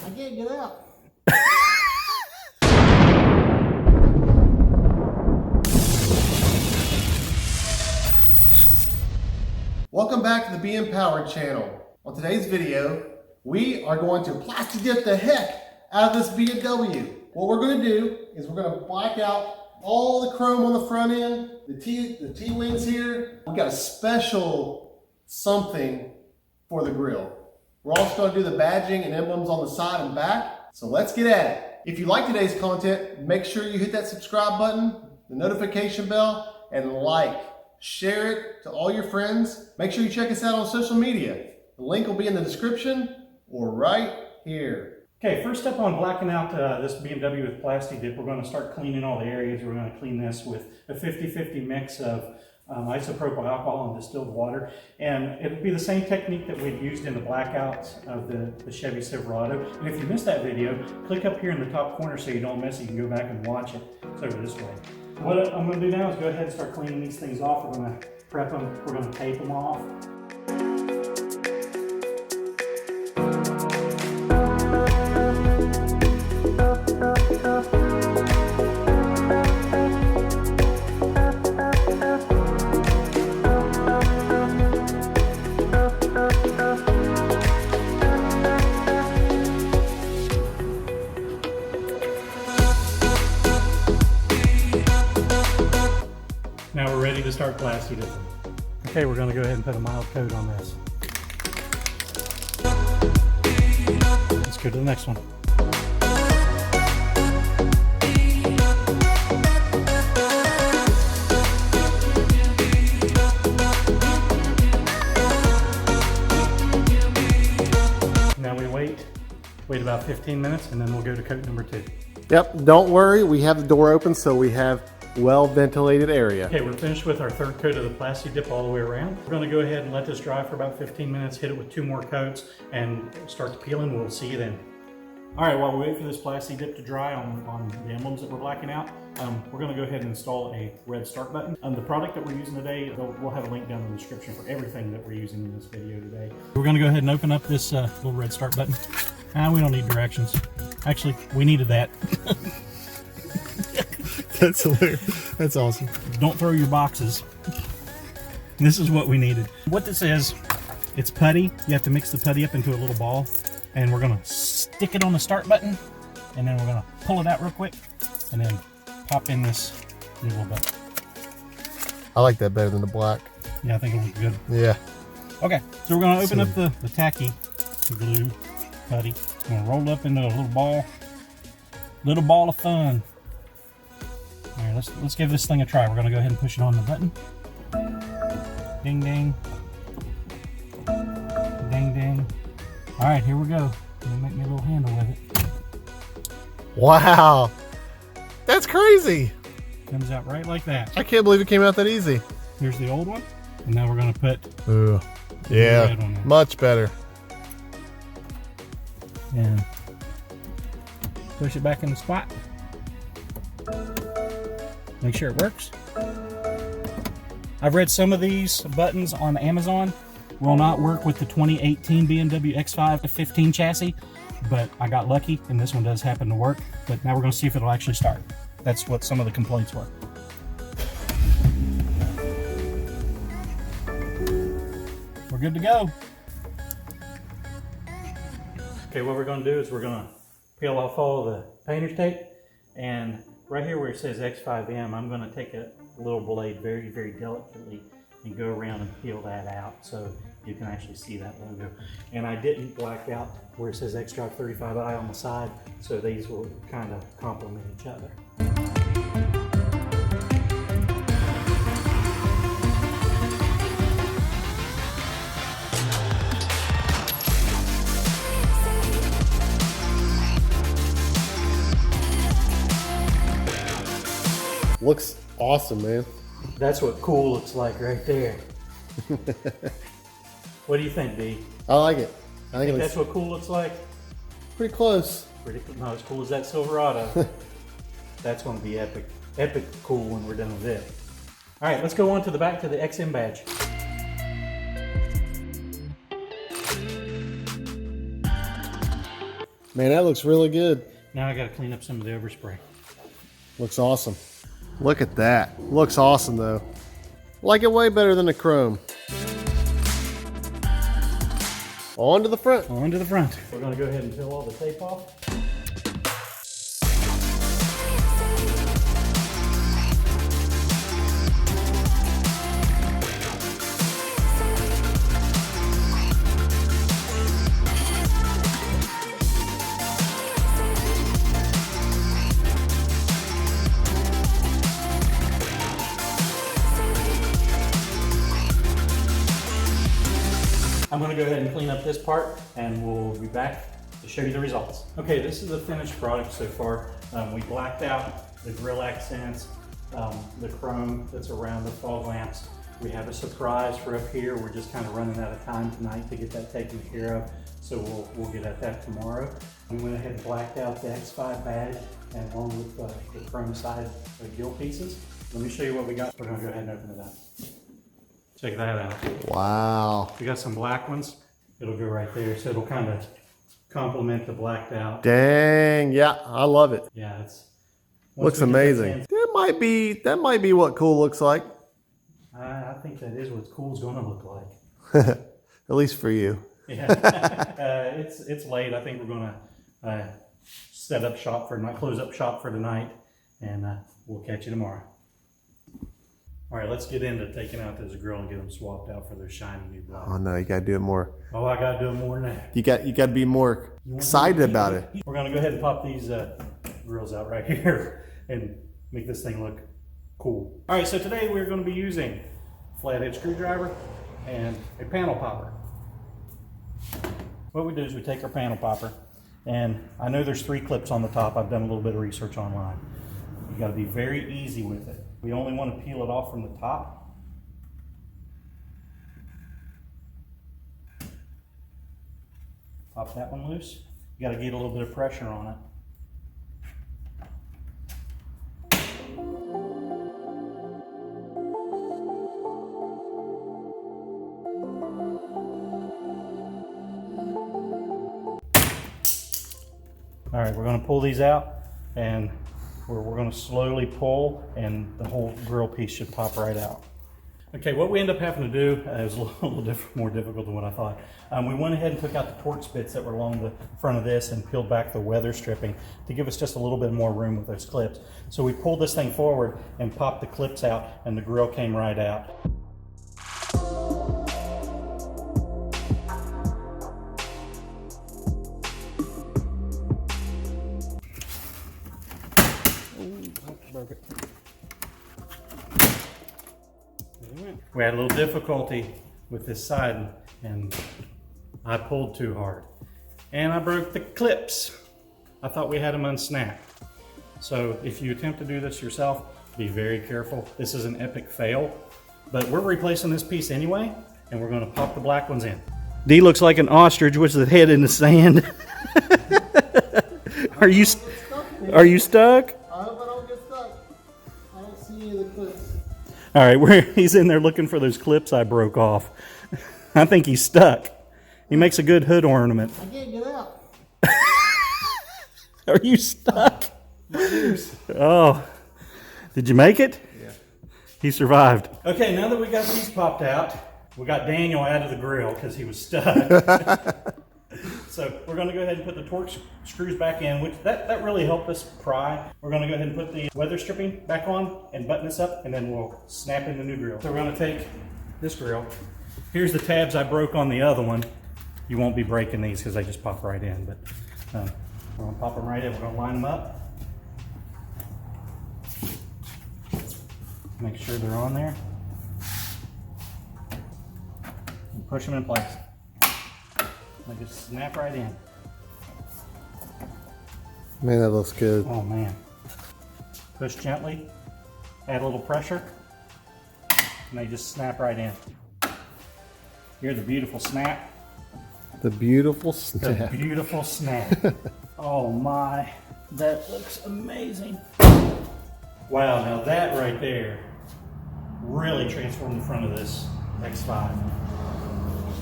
I can't get out. Welcome back to the Be Empowered channel. On today's video, we are going to Plasti Dip the heck out of this BMW. What we're going to do is we're going to black out all the chrome on the front end, the T-wings here. We've got a special something for the grill. We're also going to do the badging and emblems on the side and back. So let's get at it. If you like today's content, make sure you hit that subscribe button, the notification bell, and like. Share it to all your friends. Make sure you check us out on social media. The link will be in the description or right here. Okay, first up on blacking out this BMW with Plasti Dip, we're going to start cleaning all the areas. We're going to clean this with a 50-50 mix of isopropyl alcohol and distilled water. And it would be the same technique that we've used in the blackouts of the Chevy Silverado. And if you missed that video, click up here in the top corner so you don't miss it. You can go back and watch it. It's over this way. What I'm going to do now is go ahead and start cleaning these things off. We're going to prep them. We're going to tape them off. Now we're ready to start Plasti Dipping. Okay, we're going to go ahead and put a mild coat on this. Let's go to the next one. Now we wait about 15 minutes and then we'll go to coat number 2. Yep, don't worry, we have the door open so we have well-ventilated area. Okay, we're finished with our third coat of the Plasti Dip all the way around. We're going to go ahead and let this dry for about 15 minutes, hit it with 2 more coats, and start to peel, and we'll see you then. All right, while we wait for this Plasti Dip to dry on the emblems that we're blacking out, we're going to go ahead and install a red start button. The product that we're using today, we'll have a link down in the description for everything that we're using in this video today. We're going to go ahead and open up this little red start button. We don't need directions. Actually, we needed that. That's hilarious. That's awesome. Don't throw your boxes. This is what we needed. What this is, it's putty. You have to mix the putty up into a little ball, and we're gonna stick it on the start button, and then we're gonna pull it out real quick, and then pop in this little button. I like that better than the black. Yeah, I think it'll look good. Yeah. Okay, so we're gonna open up the tacky glue putty. We're gonna roll it up into a little ball of fun. All right, let's give this thing a try. We're going to go ahead and push it on the button. Ding, ding. Ding, ding. All right, here we go. Make me a little handle with it. Wow. That's crazy. Comes out right like that. I can't believe it came out that easy. Here's the old one. And now we're going to put Ooh. the Yeah, red one in. much better. And push it back in the spot. Make sure it works. I've read some of these buttons on Amazon will not work with the 2018 BMW X5 15 chassis, but I got lucky and this one does happen to work. But now we're going to see if it'll actually start. That's what some of the complaints were. We're good to go. Okay, what we're going to do is we're going to peel off all the painter's tape, and right here where it says X5M, I'm going to take a little blade very, very delicately and go around and peel that out so you can actually see that logo. And I didn't black out where it says X-Drive 35i on the side, so these will kind of complement each other. Looks awesome, man. That's what cool looks like right there. What do you think, D? I like it. I think That's what cool looks like? pretty close. Not as cool as that Silverado. That's going to be epic. Epic cool when we're done with it. All right, let's go on to the back to the XM badge. Man, that looks really good. Now I got to clean up some of the overspray. Looks awesome. Look at that. Looks awesome though. Like it way better than the chrome. On to the front. On to the front. We're going to go ahead and peel all the tape off. I'm going to go ahead and clean up this part and we'll be back to show you the results. Okay, this is the finished product so far. We blacked out the grill accents, the chrome that's around the fog lamps. We have a surprise for up here. We're just kind of running out of time tonight to get that taken care of, so we'll get at that tomorrow. We went ahead and blacked out the X5 badge and along with the chrome side gill pieces. Let me show you what we got. We're going to go ahead and open it up. Check that out. Wow. We got some black ones. It'll go right there, so it'll kind of complement the blacked out. Dang, yeah, I love it. Yeah, it's looks amazing. That might be what cool looks like. I think that is what cool's going to look like. At least for you. Yeah, it's late. I think we're going to set up shop for tonight, close up shop for tonight, and we'll catch you tomorrow. All right, let's get into taking out this grill and get them swapped out for their shiny new black. Oh no, you gotta do it more. Oh, I gotta do it more than that. You got to be more excited about it. We're gonna go ahead and pop these grills out right here and make this thing look cool. All right, so today we're gonna be using a flathead screwdriver and a panel popper. What we do is we take our panel popper, and I know there's 3 clips on the top. I've done a little bit of research online. You gotta be very easy with it. We only want to peel it off from the top. Pop that one loose. You got to get a little bit of pressure on it. All right, we're going to pull these out, and we're going to slowly pull, and the whole grill piece should pop right out. Okay, what we end up having to do is a little more difficult than what I thought. We went ahead and took out the Torx bits that were along the front of this and peeled back the weather stripping to give us just a little bit more room with those clips. So we pulled this thing forward and popped the clips out, and the grill came right out. We had a little difficulty with this side, and I pulled too hard and I broke the clips. I thought we had them unsnapped. So if you attempt to do this yourself, be very careful. This is an epic fail, but we're replacing this piece anyway, and we're going to pop the black ones in. D looks like an ostrich with his head in the sand. Are you stuck? I hope I don't get stuck. I don't see any of the clips. All right, he's in there looking for those clips I broke off. I think he's stuck. He makes a good hood ornament. I can't get out. Are you stuck? My ears. Oh, did you make it? Yeah. He survived. Okay, now that we got these popped out, we got Daniel out of the grill because he was stuck. So we're going to go ahead and put the Torx screws back in, which that really helped us pry. We're going to go ahead and put the weather stripping back on and button this up, and then we'll snap in the new grill. So we're going to take this grill. Here's the tabs I broke on the other one. You won't be breaking these because they just pop right in, but we're going to pop them right in. We're going to line them up. Make sure they're on there. And push them in place. They just snap right in. Man, that looks good. Oh man. Push gently, add a little pressure, and they just snap right in. Hear the beautiful snap. The beautiful snap. The beautiful snap. Oh my, that looks amazing. Wow, now that right there really transformed the front of this X5.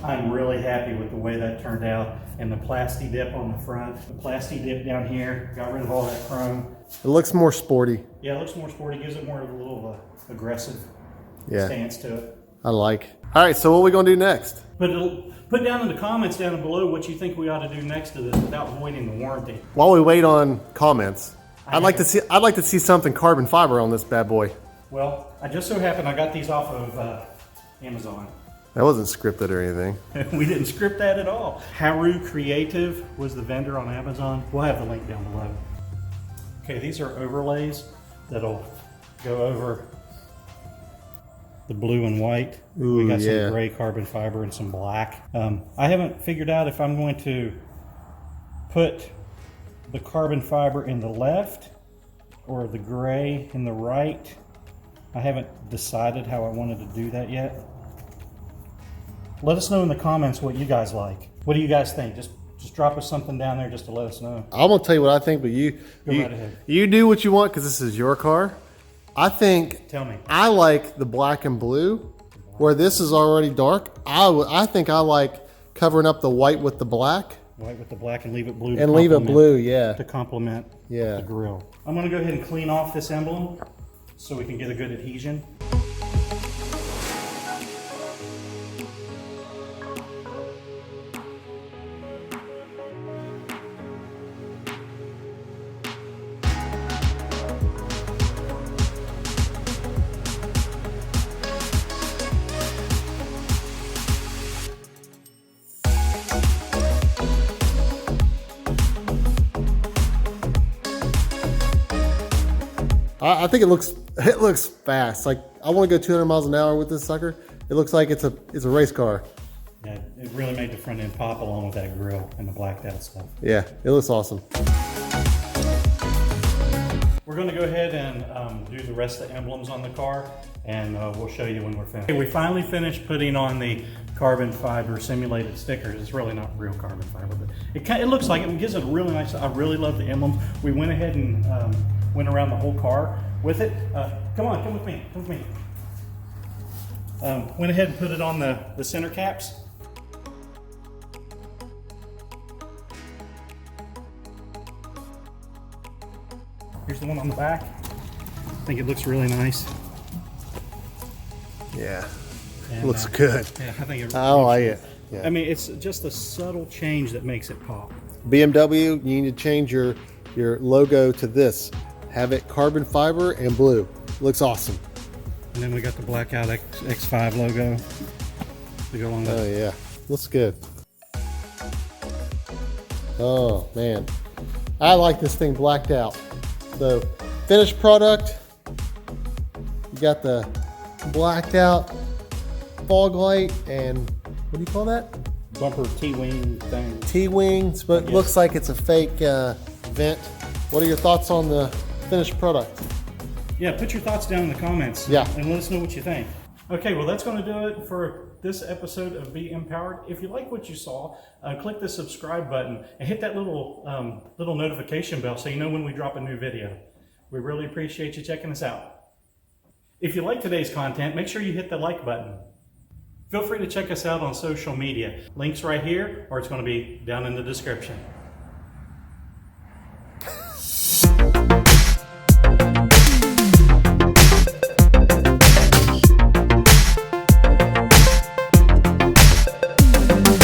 I'm really happy with the way that turned out. and the Plasti Dip on the front. The Plasti Dip down here, got rid of all that chrome. It looks more sporty. Yeah, it looks more sporty, gives it more of a little aggressive stance to it. I like. All right, so what are we gonna do next? But put down in the comments down below what you think we ought to do next to this without voiding the warranty. While we wait on comments, I'd like to see something carbon fiber on this bad boy. Well, I just so happened I got these off of Amazon. That wasn't scripted or anything. We didn't script that at all. Haru Creative was the vendor on Amazon. We'll have the link down below. Okay, these are overlays that'll go over the blue and white. Ooh, we got some gray carbon fiber and some black. I haven't figured out if I'm going to put the carbon fiber in the left or the gray in the right. I haven't decided how I wanted to do that yet. Let us know in the comments what you guys like. What do you guys think? Just drop us something down there just to let us know. I'm gonna tell you what I think, but you right ahead. You do what you want because this is your car. I think. Tell me. I like the black and blue, where this is already dark. I think I like covering up the white with the black. White with the black and leave it blue. And leave it blue, yeah. To complement the grill. I'm gonna go ahead and clean off this emblem so we can get a good adhesion. I think it looks fast. Like I want to go 200 miles an hour with this sucker. It looks like it's a race car. Yeah, it really made the front end pop along with that grill and the blacked out stuff. Yeah, it looks awesome. We're going to go ahead and do the rest of the emblems on the car, and we'll show you when we're finished. Okay, we finally finished putting on the carbon fiber simulated stickers. It's really not real carbon fiber, but it looks like it. It gives it a really nice. I really love the emblems. We went ahead and went around the whole car with it. Come with me. Went ahead and put it on the center caps. Here's the one on the back. I think it looks really nice. Yeah, and, looks good. Yeah, I think I like it. Yeah. I mean, it's just a subtle change that makes it pop. BMW, you need to change your logo to this. Have it carbon fiber and blue. Looks awesome. And then we got the blackout X5 logo to go along with. Oh yeah, looks good. Oh man, I like this thing blacked out. The finished product, you got the blacked out fog light and what do you call that? Bumper T-wing thing. T-wings, but it looks like it's a fake vent. What are your thoughts on the finished product? Yeah, put your thoughts down in the comments. Yeah. And let us know what you think. Okay, well that's going to do it for this episode of Be Empowered. If you like what you saw, click the subscribe button and hit that little notification bell so you know when we drop a new video. We really appreciate you checking us out. If you like today's content, make sure you hit the like button. Feel free to check us out on social media. Links right here, or it's going to be down in the description.